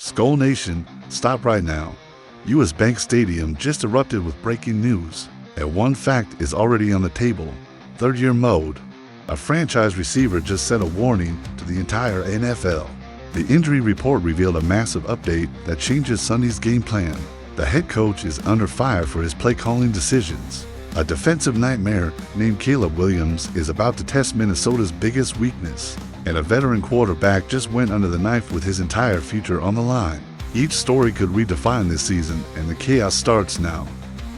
Skull Nation, stop right now. U.S. Bank Stadium just erupted with breaking news, and one fact is already on the table: third-year mode. A franchise receiver just sent a warning to the entire NFL. The injury report revealed a massive update that changes Sunday's game plan. The head coach is under fire for his play-calling decisions. A defensive nightmare named Caleb Williams is about to test Minnesota's biggest weakness, and a veteran quarterback just went under the knife with his entire future on the line. Each story could redefine this season, and the chaos starts now.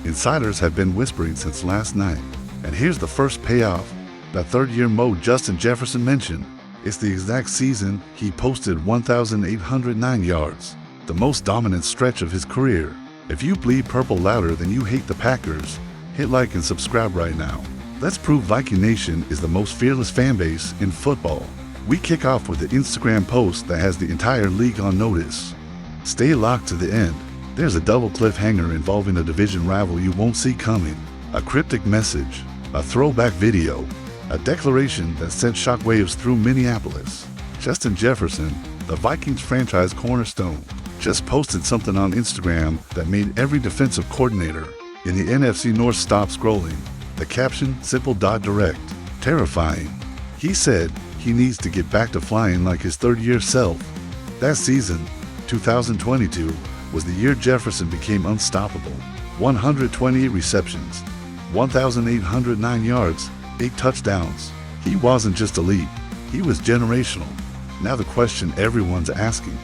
Insiders have been whispering since last night, and here's the first payoff. That third-year mode Justin Jefferson mentioned, it's the exact season he posted 1,809 yards, the most dominant stretch of his career. If you bleed purple louder than you hate the Packers, hit like and subscribe right now. Let's prove Viking Nation is the most fearless fan base in football. We kick off with the Instagram post that has the entire league on notice. Stay locked to the end. There's a double cliffhanger involving a division rival you won't see coming, a cryptic message, a throwback video, a declaration that sent shockwaves through Minneapolis. Justin Jefferson, the Vikings franchise cornerstone, just posted something on Instagram that made every defensive coordinator in the NFC North stop scrolling. The caption, simple, direct, terrifying. He said he needs to get back to flying like his third-year self. That season, 2022, was the year Jefferson became unstoppable. 128 receptions, 1,809 yards, 8 touchdowns. He wasn't just elite, he was generational. Now the question everyone's asking: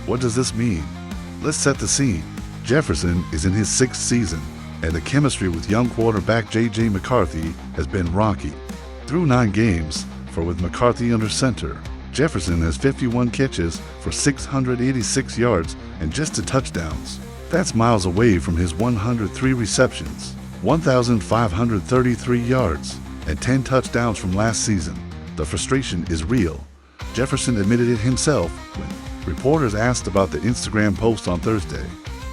what does this mean? Let's set the scene. Jefferson is in his 6th season, and the chemistry with young quarterback J.J. McCarthy has been rocky. Through 9 games, with McCarthy under center, Jefferson has 51 catches for 686 yards and just 2 touchdowns. That's miles away from his 103 receptions, 1,533 yards, and 10 touchdowns from last season. The frustration is real. Jefferson admitted it himself when reporters asked about the Instagram post on Thursday.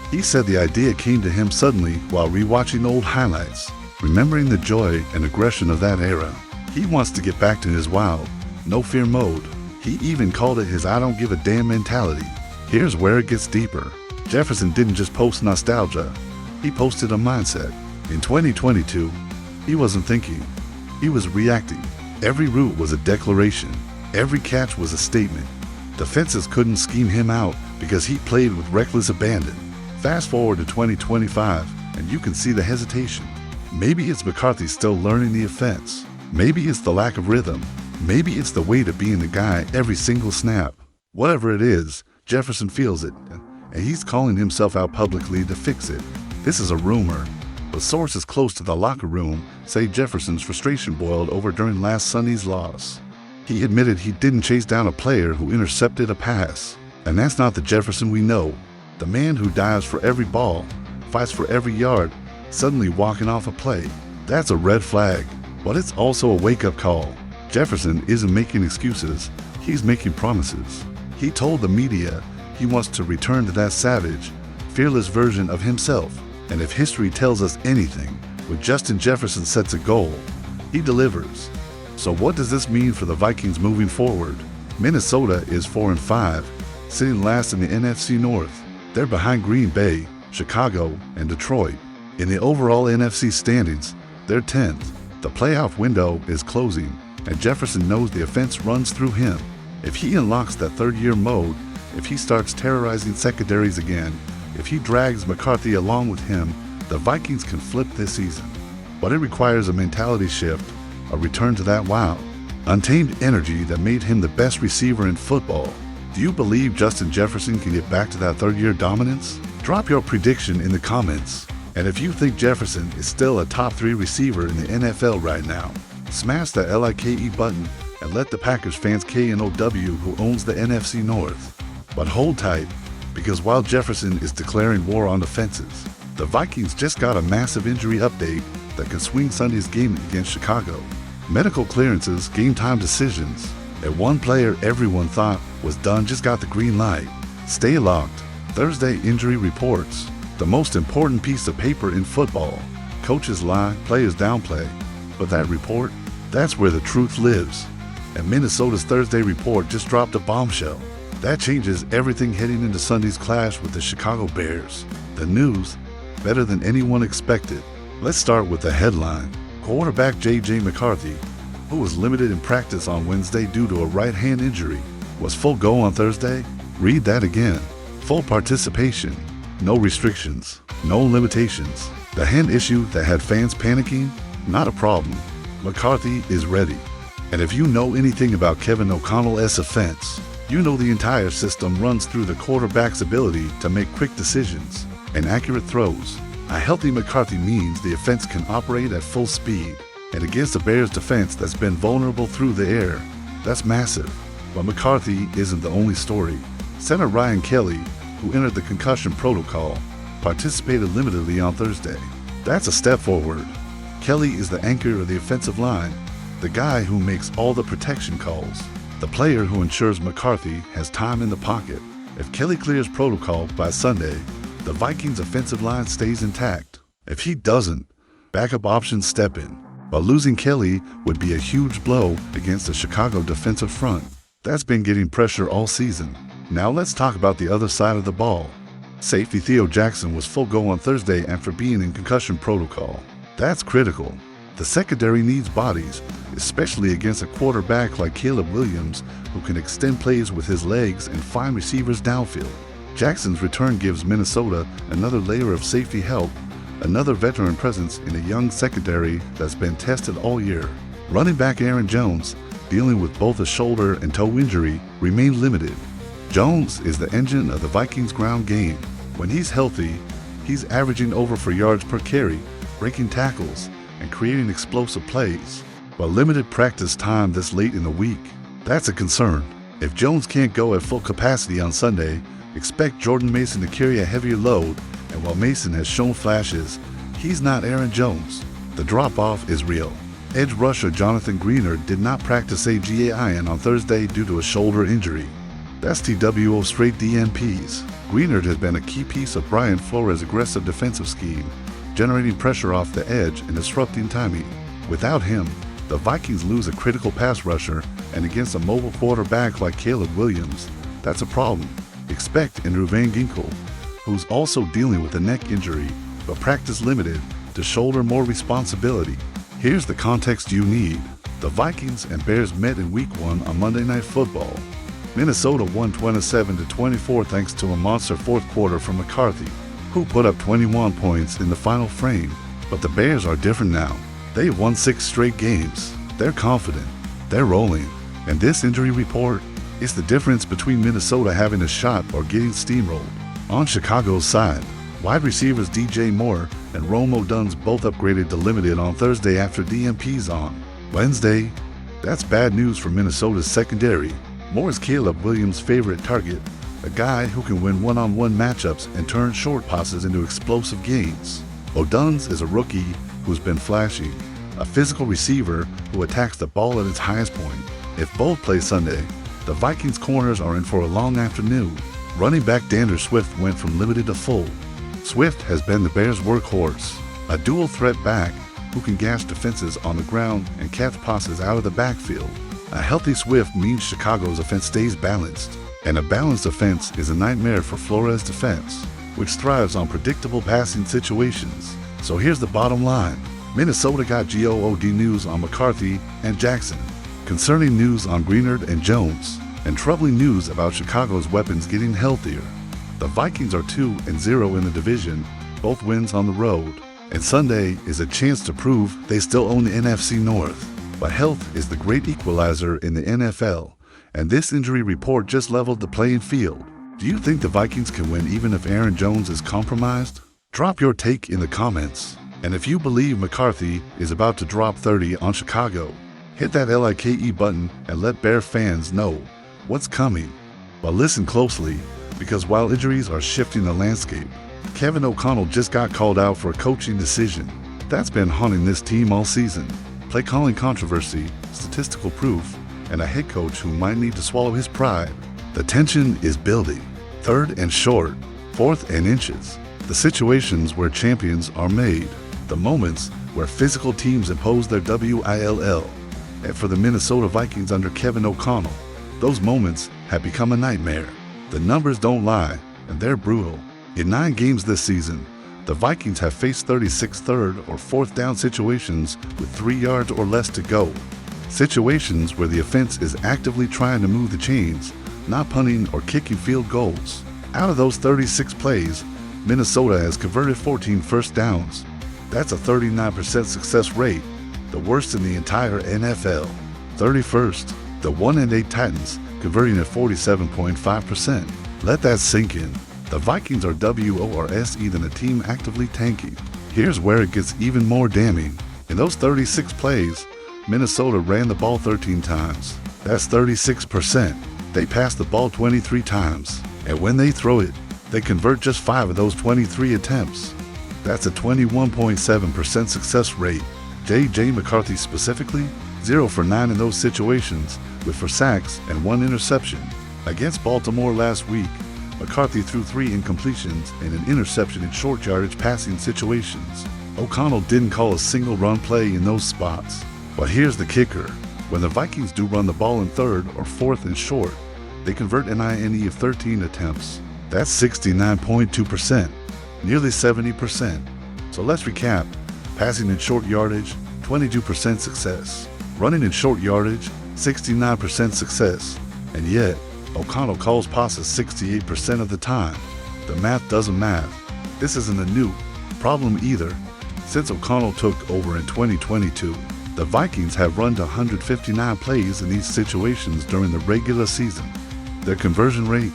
He said the idea came to him suddenly while rewatching old highlights, remembering the joy and aggression of that era. He wants to get back to his wild, no-fear mode. He even called it his I don't give a damn mentality. Here's where it gets deeper. Jefferson didn't just post nostalgia, he posted a mindset. In 2022, he wasn't thinking, he was reacting. Every route was a declaration, every catch was a statement. Defenses couldn't scheme him out because he played with reckless abandon. Fast forward to 2025, and you can see the hesitation. Maybe it's McCarthy still learning the offense. Maybe it's the lack of rhythm. Maybe it's the weight of being the guy every single snap. Whatever it is, Jefferson feels it, and he's calling himself out publicly to fix it. This is a rumor, but sources close to the locker room say Jefferson's frustration boiled over during last Sunday's loss. He admitted he didn't chase down a player who intercepted a pass. And that's not the Jefferson we know. The man who dives for every ball, fights for every yard, suddenly walking off a play. That's a red flag. But it's also a wake-up call. Jefferson isn't making excuses, he's making promises. He told the media he wants to return to that savage, fearless version of himself. And if history tells us anything, when Justin Jefferson sets a goal, he delivers. So what does this mean for the Vikings moving forward? Minnesota is 4-5, sitting last in the NFC North. They're behind Green Bay, Chicago, and Detroit. In the overall NFC standings, they're 10th. The playoff window is closing, and Jefferson knows the offense runs through him. If he unlocks that third-year mode, if he starts terrorizing secondaries again, if he drags McCarthy along with him, the Vikings can flip this season. But it requires a mentality shift, a return to that wild, untamed energy that made him the best receiver in football. Do you believe Justin Jefferson can get back to that third-year dominance? Drop your prediction in the comments. And if you think Jefferson is still a top 3 receiver in the NFL right now, smash that LIKE button and let the Packers fans KNOW who owns the NFC North. But hold tight, because while Jefferson is declaring war on the fences, the Vikings just got a massive injury update that can swing Sunday's game against Chicago. Medical clearances, game time decisions, and one player everyone thought was done just got the green light. Stay locked. Thursday injury reports. The most important piece of paper in football. Coaches lie, players downplay. But that report, that's where the truth lives. And Minnesota's Thursday report just dropped a bombshell. That changes everything heading into Sunday's clash with the Chicago Bears. The news, better than anyone expected. Let's start with the headline. Quarterback J.J. McCarthy, who was limited in practice on Wednesday due to a right hand injury, was full go on Thursday. Read that again. Full participation, no restrictions, no limitations. The hand issue that had fans panicking? Not a problem. McCarthy is ready. And if you know anything about Kevin O'Connell's offense, you know the entire system runs through the quarterback's ability to make quick decisions and accurate throws. A healthy McCarthy means the offense can operate at full speed, and against the Bears' defense that's been vulnerable through the air, that's massive. But McCarthy isn't the only story. Center Ryan Kelly, who entered the concussion protocol, participated limitedly on Thursday. That's a step forward. Kelly is the anchor of the offensive line, the guy who makes all the protection calls, the player who ensures McCarthy has time in the pocket. If Kelly clears protocol by Sunday, the Vikings' offensive line stays intact. If he doesn't, backup options step in. But losing Kelly would be a huge blow against the Chicago defensive front. That's been getting pressure all season. Now let's talk about the other side of the ball. Safety Theo Jackson was full go on Thursday after being in concussion protocol. That's critical. The secondary needs bodies, especially against a quarterback like Caleb Williams, who can extend plays with his legs and find receivers downfield. Jackson's return gives Minnesota another layer of safety help, another veteran presence in a young secondary that's been tested all year. Running back Aaron Jones, dealing with both a shoulder and toe injury, remained limited. Jones is the engine of the Vikings' ground game. When he's healthy, he's averaging over 4 yards per carry, breaking tackles, and creating explosive plays. But limited practice time this late in the week, that's a concern. If Jones can't go at full capacity on Sunday, expect Jordan Mason to carry a heavier load, and while Mason has shown flashes, he's not Aaron Jones. The drop-off is real. Edge rusher Jonathan Greener did not practice AGAIN on Thursday due to a shoulder injury. That's TWO straight DNPs. Greener has been a key piece of Brian Flores' aggressive defensive scheme, generating pressure off the edge and disrupting timing. Without him, the Vikings lose a critical pass rusher, and against a mobile quarterback like Caleb Williams, that's a problem. Expect Andrew Van Ginkel, who's also dealing with a neck injury, but practice limited, to shoulder more responsibility. Here's the context you need. The Vikings and Bears met in Week 1 on Monday Night Football. Minnesota won 27-24 thanks to a monster fourth quarter from McCarthy, who put up 21 points in the final frame. But the Bears are different now. They've won 6 straight games. They're confident. They're rolling. And this injury report is the difference between Minnesota having a shot or getting steamrolled. On Chicago's side, wide receivers DJ Moore and Rome Odunze both upgraded to limited on Thursday after DNP's on Wednesday. That's bad news for Minnesota's secondary. Moore is Caleb Williams' favorite target, a guy who can win one-on-one matchups and turn short passes into explosive gains. Odunze is a rookie who's been flashy, a physical receiver who attacks the ball at its highest point. If both play Sunday, the Vikings corners are in for a long afternoon. Running back D'Andre Swift went from limited to full. Swift has been the Bears' workhorse, a dual threat back who can gash defenses on the ground and catch passes out of the backfield. A healthy Swift means Chicago's offense stays balanced, and a balanced offense is a nightmare for Flores' defense, which thrives on predictable passing situations. So here's the bottom line. Minnesota got GOOD news on McCarthy and Jackson, concerning news on Greenard and Jones, and troubling news about Chicago's weapons getting healthier. The Vikings are 2-0 in the division, both wins on the road, and Sunday is a chance to prove they still own the NFC North. But health is the great equalizer in the NFL, and this injury report just leveled the playing field. Do you think the Vikings can win even if Aaron Jones is compromised? Drop your take in the comments. And if you believe McCarthy is about to drop 30 on Chicago, hit that LIKE button and let Bear fans know what's coming. But listen closely, because while injuries are shifting the landscape, Kevin O'Connell just got called out for a coaching decision that's been haunting this team all season. Play calling controversy, statistical proof, and a head coach who might need to swallow his pride. The tension is building. 3rd and short, 4th and inches. The situations where champions are made. The moments where physical teams impose their WILL. And for the Minnesota Vikings under Kevin O'Connell, Those moments have become a nightmare. The numbers don't lie, and they're brutal. In 9 games this season, the Vikings have faced 36 third or fourth down situations with 3 yards or less to go. Situations where the offense is actively trying to move the chains, not punting or kicking field goals. Out of those 36 plays, Minnesota has converted 14 first downs. That's a 39% success rate, the worst in the entire NFL. 31st, the 1-8 Titans, converting at 47.5%. Let that sink in. The Vikings are worse than a team actively tanking. Here's where it gets even more damning. In those 36 plays, Minnesota ran the ball 13 times. That's 36%. They passed the ball 23 times. And when they throw it, they convert just 5 of those 23 attempts. That's a 21.7% success rate. J.J. McCarthy specifically, 0 for 9 in those situations, with 4 sacks and 1 interception. Against Baltimore last week, McCarthy threw 3 incompletions and an interception in short yardage passing situations. O'Connell didn't call a single run play in those spots. But here's the kicker. When the Vikings do run the ball in 3rd or 4th and short, they convert an INE of 13 attempts. That's 69.2%, nearly 70%. So let's recap. Passing in short yardage, 22% success. Running in short yardage, 69% success. And yet, O'Connell calls passes 68% of the time. The math doesn't math. This isn't a new problem either. Since O'Connell took over in 2022, the Vikings have run to 159 plays in these situations during the regular season. Their conversion rate,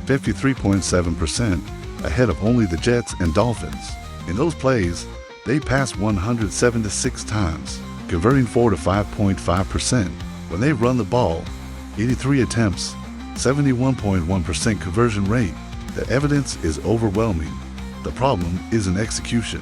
53.7%, ahead of only the Jets and Dolphins. In those plays, they passed 176 times, converting 4 to 5.5%. When they run the ball, 83 attempts, 71.1% conversion rate. The evidence is overwhelming. The problem isn't execution,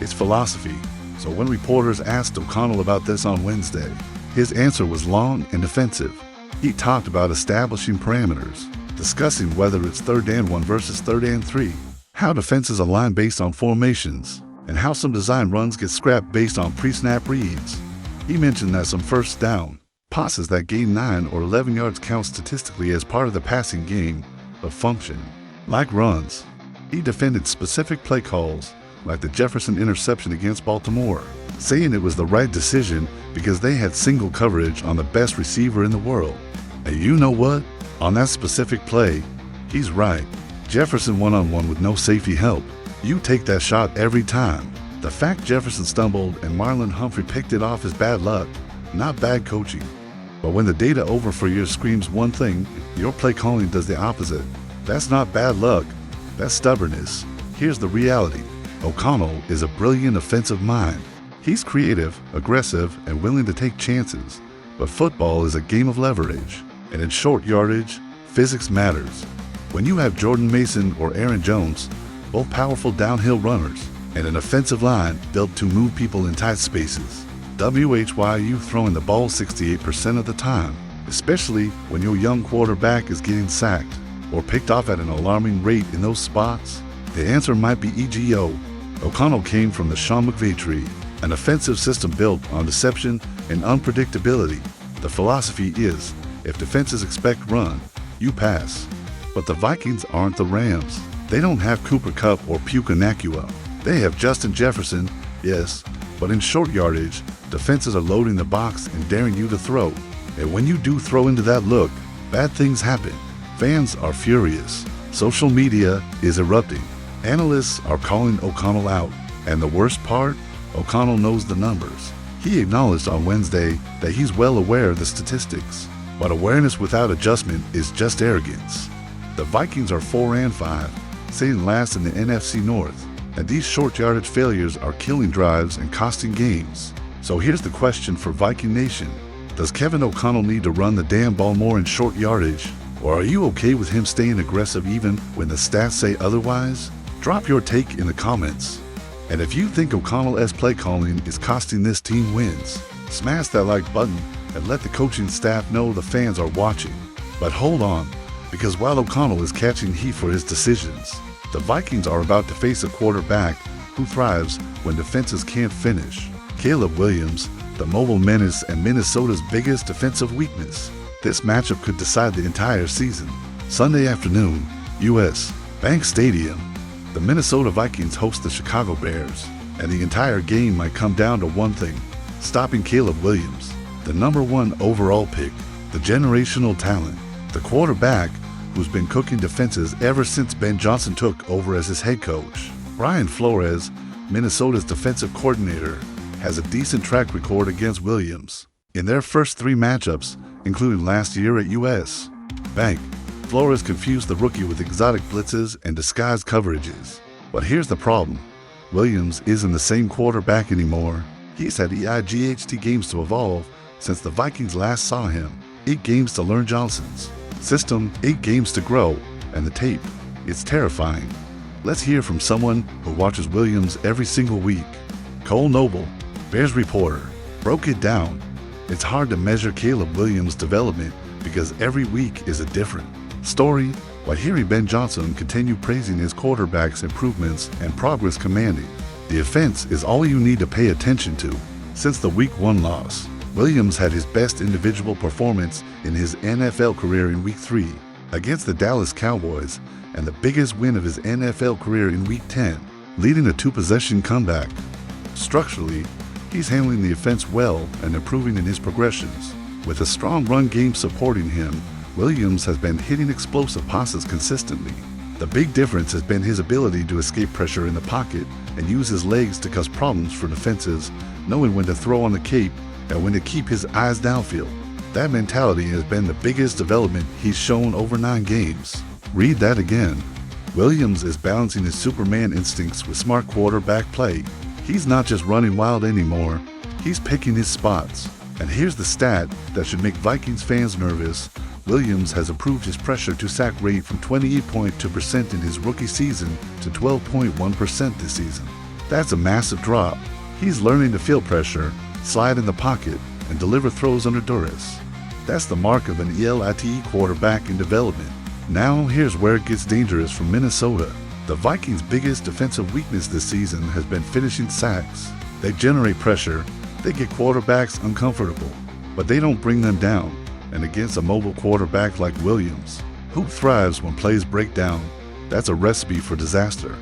it's philosophy. So when reporters asked O'Connell about this on Wednesday, his answer was long and defensive. He talked about establishing parameters, discussing whether it's 3rd and 1 versus 3rd and 3, how defenses align based on formations, and how some design runs get scrapped based on pre-snap reads. He mentioned that some first down passes that gain 9 or 11 yards count statistically as part of the passing game, but function like runs. He defended specific play calls, like the Jefferson interception against Baltimore, saying it was the right decision because they had single coverage on the best receiver in the world. And you know what? On that specific play, he's right. Jefferson one-on-one with no safety help. You take that shot every time. The fact Jefferson stumbled and Marlon Humphrey picked it off is bad luck, not bad coaching. But when the data over for you screams one thing, your play calling does the opposite. That's not bad luck, that's stubbornness. Here's the reality. O'Connell is a brilliant offensive mind. He's creative, aggressive, and willing to take chances. But football is a game of leverage. And in short yardage, physics matters. When you have Jordan Mason or Aaron Jones, both powerful downhill runners, and an offensive line built to move people in tight spaces, WHYU throwing the ball 68% of the time, especially when your young quarterback is getting sacked or picked off at an alarming rate in those spots? The answer might be EGO. O'Connell came from the Sean McVay tree, an offensive system built on deception and unpredictability. The philosophy is, if defenses expect run, you pass. But the Vikings aren't the Rams. They don't have Cooper Kupp or Puka Nacua. They have Justin Jefferson, yes, but in short yardage, defenses are loading the box and daring you to throw. And when you do throw into that look, bad things happen. Fans are furious. Social media is erupting. Analysts are calling O'Connell out. And the worst part, O'Connell knows the numbers. He acknowledged on Wednesday that he's well aware of the statistics. But awareness without adjustment is just arrogance. The Vikings are 4-5, sitting last in the NFC North. And these short yardage failures are killing drives and costing games. So here's the question for Viking Nation. Does Kevin O'Connell need to run the damn ball more in short yardage? Or are you okay with him staying aggressive even when the stats say otherwise? Drop your take in the comments. And if you think O'Connell's play calling is costing this team wins, smash that like button and let the coaching staff know the fans are watching. But hold on, because while O'Connell is catching heat for his decisions, the Vikings are about to face a quarterback who thrives when defenses can't finish. Caleb Williams, the mobile menace and Minnesota's biggest defensive weakness. This matchup could decide the entire season. Sunday afternoon, U.S. Bank Stadium. The Minnesota Vikings host the Chicago Bears, and the entire game might come down to one thing: stopping Caleb Williams, the #1 overall pick, the generational talent, the quarterback who's been cooking defenses ever since Ben Johnson took over as his head coach. Brian Flores, Minnesota's defensive coordinator, has a decent track record against Williams in their first 3 matchups, including last year at U.S. Bank. Flores confused the rookie with exotic blitzes and disguised coverages. But here's the problem: Williams isn't the same quarterback anymore. He's had EIGHT games to evolve since the Vikings last saw him. 8 games to learn Johnson's system, 8 games to grow, and the tape, it's terrifying. Let's hear from someone who watches Williams every single week. Cole Noble, Bears reporter, broke it down. It's hard to measure Caleb Williams' development because every week is a different story, while hearing Ben Johnson continue praising his quarterback's improvements and progress commanding. The offense is all you need to pay attention to. Since the Week 1 loss, Williams had his best individual performance in his NFL career in Week 3 against the Dallas Cowboys, and the biggest win of his NFL career in Week 10, leading a 2-possession comeback. Structurally, he's handling the offense well and improving in his progressions. With a strong run game supporting him, Williams has been hitting explosive passes consistently. The big difference has been his ability to escape pressure in the pocket and use his legs to cause problems for defenses, knowing when to throw on the cape and when to keep his eyes downfield. That mentality has been the biggest development he's shown over 9 games. Read that again. Williams is balancing his Superman instincts with smart quarterback play. He's not just running wild anymore, he's picking his spots. And here's the stat that should make Vikings fans nervous: Williams has improved his pressure to sack rate from 28.2% in his rookie season to 12.1% this season. That's a massive drop. He's learning to feel pressure, slide in the pocket, and deliver throws under duress. That's the mark of an elite quarterback in development. Now here's where it gets dangerous for Minnesota. The Vikings' biggest defensive weakness this season has been finishing sacks. They generate pressure, they get quarterbacks uncomfortable, but they don't bring them down. And against a mobile quarterback like Williams, who thrives when plays break down, that's a recipe for disaster.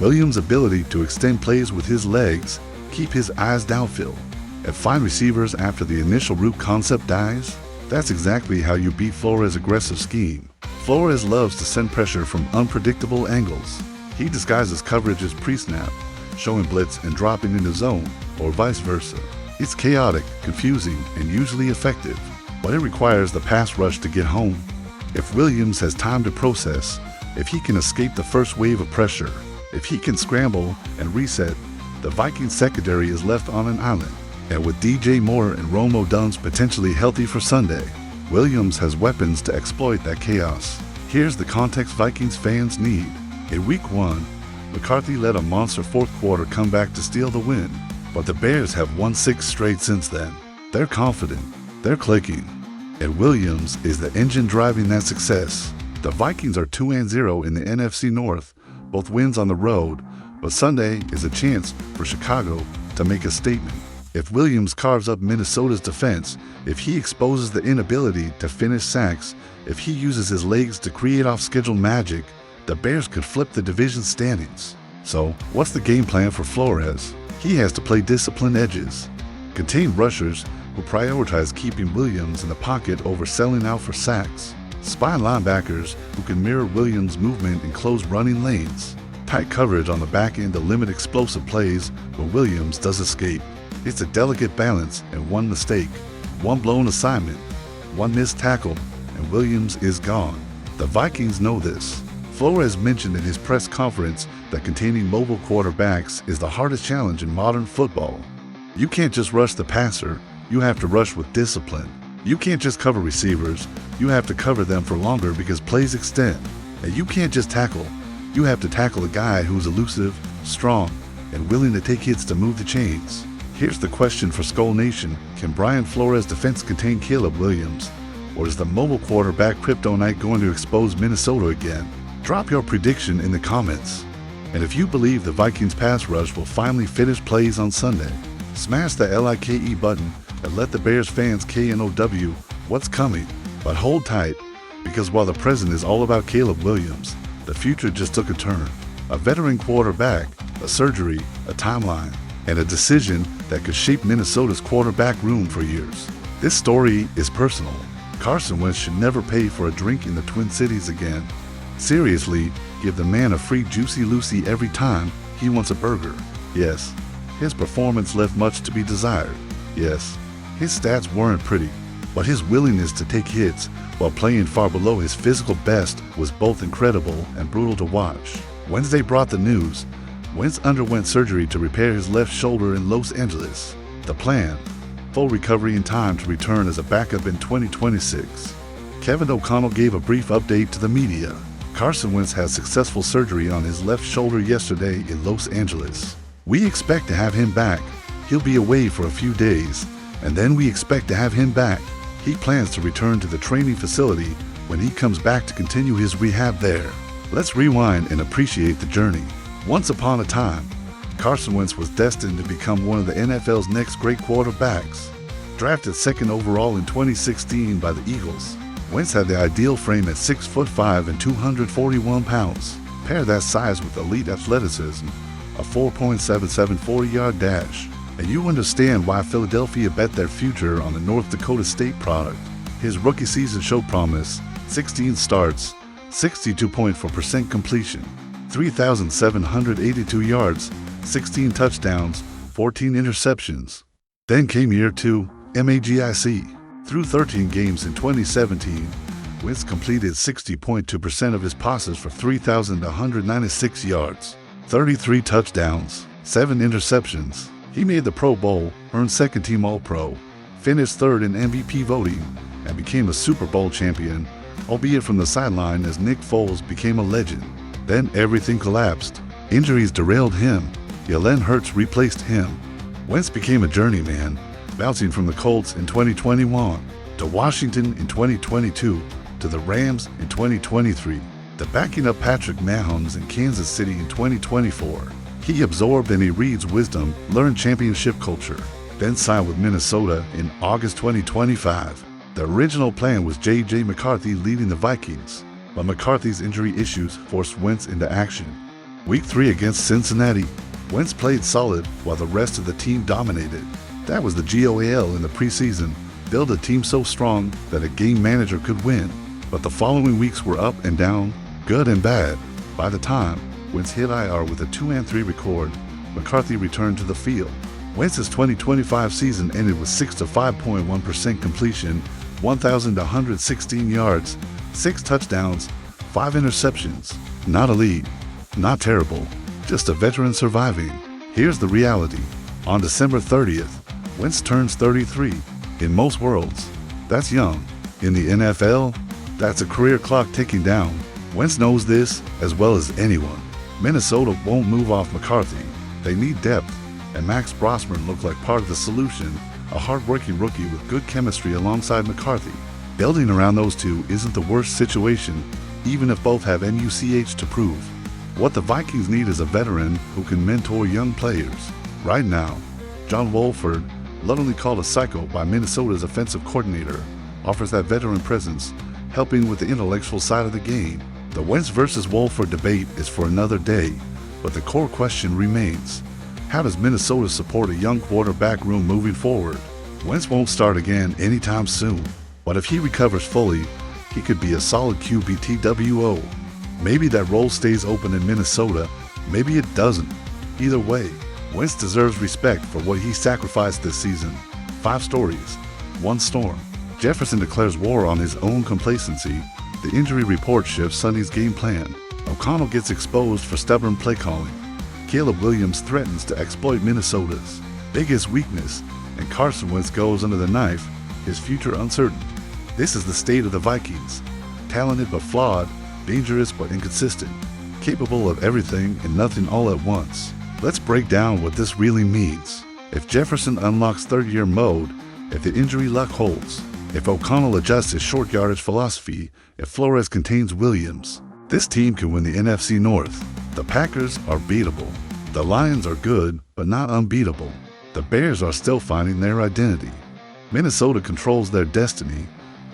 Williams' ability to extend plays with his legs, keep his eyes downfield, and find receivers after the initial route concept dies, that's exactly how you beat Flores' aggressive scheme. Flores loves to send pressure from unpredictable angles. He disguises coverages pre-snap, showing blitz and dropping into zone, or vice versa. It's chaotic, confusing, and usually effective, but it requires the pass rush to get home. If Williams has time to process, if he can escape the first wave of pressure, if he can scramble and reset, the Vikings secondary is left on an island. And with DJ Moore and Rome Odunze potentially healthy for Sunday, Williams has weapons to exploit that chaos. Here's the context Vikings fans need. In Week 1, McCarthy led a monster fourth quarter comeback to steal the win, but the Bears have won 6 straight since then. They're confident, they're clicking, and Williams is the engine driving that success. The Vikings are 2-0 in the NFC North, both wins on the road, but Sunday is a chance for Chicago to make a statement. If Williams carves up Minnesota's defense, if he exposes the inability to finish sacks, if he uses his legs to create off-schedule magic, the Bears could flip the division standings. So, what's the game plan for Flores? He has to play disciplined edges, contain rushers who prioritize keeping Williams in the pocket over selling out for sacks, spy linebackers who can mirror Williams' movement in closed running lanes, tight coverage on the back end to limit explosive plays when Williams does escape. It's a delicate balance, and one mistake, one blown assignment, one missed tackle, and Williams is gone. The Vikings know this. Flores mentioned in his press conference that containing mobile quarterbacks is the hardest challenge in modern football. You can't just rush the passer, you have to rush with discipline. You can't just cover receivers, you have to cover them for longer because plays extend. And you can't just tackle, you have to tackle a guy who's elusive, strong, and willing to take hits to move the chains. Here's the question for Skull Nation: can Brian Flores' defense contain Caleb Williams? Or is the mobile quarterback kryptonite going to expose Minnesota again? Drop your prediction in the comments. And if you believe the Vikings pass rush will finally finish plays on Sunday, smash the LIKE button and let the Bears fans KNOW what's coming. But hold tight, because while the present is all about Caleb Williams, the future just took a turn. A veteran quarterback, a surgery, a timeline, and a decision that could shape Minnesota's quarterback room for years. This story is personal. Carson Wentz should never pay for a drink in the Twin Cities again. Seriously, give the man a free Juicy Lucy every time he wants a burger. Yes, his performance left much to be desired. Yes, his stats weren't pretty, but his willingness to take hits while playing far below his physical best was both incredible and brutal to watch. Wednesday brought the news. Wentz underwent surgery to repair his left shoulder in Los Angeles. The plan: full recovery in time to return as a backup in 2026. Kevin O'Connell gave a brief update to the media. Carson Wentz had successful surgery on his left shoulder yesterday in Los Angeles. We expect to have him back. He'll be away for a few days, and then we expect to have him back. He plans to return to the training facility when he comes back to continue his rehab there. Let's rewind and appreciate the journey. Once upon a time, Carson Wentz was destined to become one of the NFL's next great quarterbacks. Drafted second overall in 2016 by the Eagles, Wentz had the ideal frame at 6'5" and 241 pounds. Pair that size with elite athleticism, a 4.77 40-yard dash, and you understand why Philadelphia bet their future on the North Dakota State product. His rookie season showed promise: 16 starts, 62.4% completion, 3,782 yards, 16 touchdowns, 14 interceptions. Then came year 2, MAGIC. Through 13 games in 2017, Wentz completed 60.2% of his passes for 3,196 yards, 33 touchdowns, 7 interceptions. He made the Pro Bowl, earned second-team All-Pro, finished third in MVP voting, and became a Super Bowl champion, albeit from the sideline as Nick Foles became a legend. Then everything collapsed. Injuries derailed him. Jalen Hurts replaced him. Wentz became a journeyman, bouncing from the Colts in 2021, to Washington in 2022, to the Rams in 2023, to backing up Patrick Mahomes in Kansas City in 2024. He absorbed and he reads wisdom, learned championship culture, then signed with Minnesota in August 2025. The original plan was J.J. McCarthy leading the Vikings, but McCarthy's injury issues forced Wentz into action. Week 3 against Cincinnati, Wentz played solid while the rest of the team dominated. That was the GOAL in the preseason: build a team so strong that a game manager could win. But the following weeks were up and down, good and bad. By the time Wentz hit IR with a 2-3 record, McCarthy returned to the field. Wentz's 2025 season ended with 65.1% completion, 1,116 yards, 6 touchdowns, 5 interceptions. Not elite, not terrible, just a veteran surviving. Here's the reality. On December 30th, Wentz turns 33. In most worlds, that's young. In the NFL, that's a career clock ticking down. Wentz knows this as well as anyone. Minnesota won't move off McCarthy. They need depth, and Max Brossman looked like part of the solution, a hard-working rookie with good chemistry alongside McCarthy. Building around those two isn't the worst situation, even if both have NUCH to prove. What the Vikings need is a veteran who can mentor young players. Right now, John Wolford, lovingly called a psycho by Minnesota's offensive coordinator, offers that veteran presence, helping with the intellectual side of the game. The Wentz versus Wolford debate is for another day, but the core question remains: how does Minnesota support a young quarterback room moving forward? Wentz won't start again anytime soon, but if he recovers fully, he could be a solid QB TWO. Maybe that role stays open in Minnesota, maybe it doesn't. Either way, Wentz deserves respect for what he sacrificed this season. 5 stories, 1 storm. Jefferson declares war on his own complacency. The injury report shifts Sonny's game plan. O'Connell gets exposed for stubborn play calling. Caleb Williams threatens to exploit Minnesota's biggest weakness, and Carson Wentz goes under the knife, his future uncertain. This is the state of the Vikings. Talented but flawed, dangerous but inconsistent, capable of everything and nothing all at once. Let's break down what this really means. If Jefferson unlocks third-year mode, if the injury luck holds, if O'Connell adjusts his short yardage philosophy, if Flores contains Williams, this team can win the NFC North. The Packers are beatable. The Lions are good, but not unbeatable. The Bears are still finding their identity. Minnesota controls their destiny,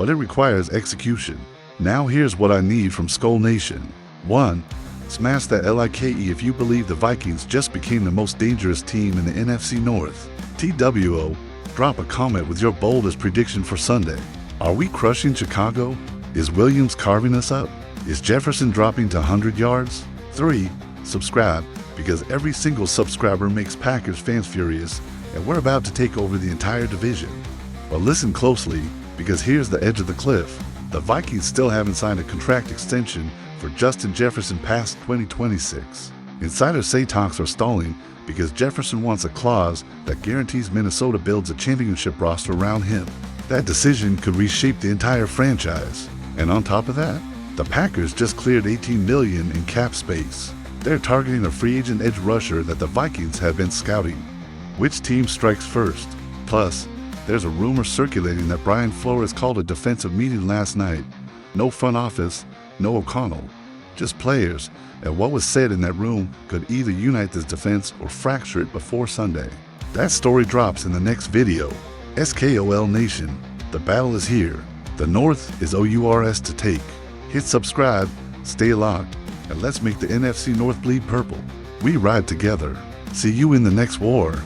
but it requires execution. Now here's what I need from Skull Nation. 1. Smash that like if you believe the Vikings just became the most dangerous team in the NFC North. TWO, drop a comment with your boldest prediction for Sunday. Are we crushing Chicago? Is Williams carving us up? Is Jefferson dropping to 100 yards? 3. Subscribe, because every single subscriber makes Packers fans furious, and we're about to take over the entire division. But listen closely, because here's the edge of the cliff. The Vikings still haven't signed a contract extension for Justin Jefferson past 2026. Insiders say talks are stalling because Jefferson wants a clause that guarantees Minnesota builds a championship roster around him. That decision could reshape the entire franchise. And on top of that, the Packers just cleared $18 million in cap space. They're targeting a free agent edge rusher that the Vikings have been scouting. Which team strikes first? Plus, there's a rumor circulating that Brian Flores called a defensive meeting last night. No front office, no O'Connell, just players, and what was said in that room could either unite this defense or fracture it before Sunday. That story drops in the next video. SKOL Nation, the battle is here. The North is OURS to take. Hit subscribe, stay locked, and let's make the NFC North bleed purple. We ride together. See you in the next war.